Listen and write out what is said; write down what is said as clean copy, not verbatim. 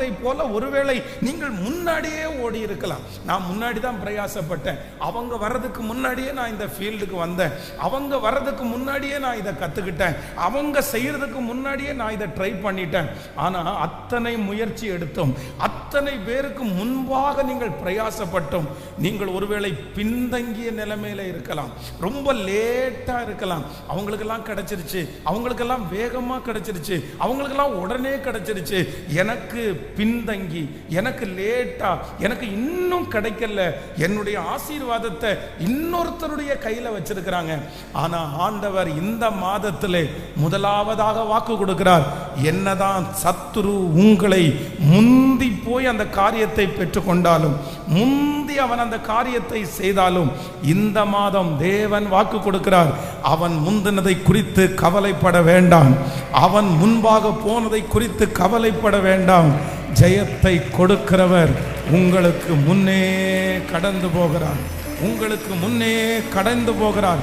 தாவீதை போல ஒருவேளை நீங்கள் முன்னாடியே ஓடி இருக்கலாம். நான் முன்னாடி தான் பிரயாசப்பட்டேன், அவங்க வர்றதுக்கு முன்னாடியே நான் இந்த ஃபீல்டுக்கு வந்தேன், அவங்க வர்றதுக்கு முன்னாடியே நான் இதை கற்றுக்கிட்டேன், அவங்க செய்யறதுக்கு முன்னாடியே நான் இதை ட்ரை பண்ணிட்டேன். ஆனால் அத்தனை முயற்சி எடுத்தோம், அத்தனை பேருக்கு முன்பாக நீங்கள் பிரயாசப்பட்டோம். நீங்கள் ஒருவேளை பின்தங்கிய நிலைமையில இருக்கலாம், ரொம்ப லேட்டாக இருக்கலாம். அவங்களுக்கெல்லாம் கிடைச்சிருச்சு, அவங்களுக்கெல்லாம் வேகமாக கிடைச்சிருச்சு, அவங்களுக்கெல்லாம் உடனே கிடைச்சிருச்சு. எனக்கு பின்தங்கி, எனக்கு லேட்டா, எனக்கு இன்னும் கிடைக்கல, என்னுடைய ஆசீர்வாதத்தை இன்னொருத்தருடைய கையில் வச்சிருக்கிறாங்க. ஆனா ஆண்டவர் இந்த மாதத்திலே முதலாவதாக வாக்கு கொடுக்கிறார், என்னதான் சத்துரு உங்களை முந்தி போய் அந்த காரியத்தை பெற்றுக்கொண்டாலும், முந்தி அவன் அந்த காரியத்தை செய்தாலும், இந்த மாதம் தேவன் வாக்கு கொடுக்கிறார், அவன் முந்தினதை குறித்து கவலைப்பட வேண்டாம், அவன் முன்பாக போனதை குறித்து கவலைப்பட வேண்டாம். ஜெயத்தை கொடுக்கிறவர் உங்களுக்கு முன்னே கடந்து போகிறார், உங்களுக்கு முன்னே கடந்து போகிறார்.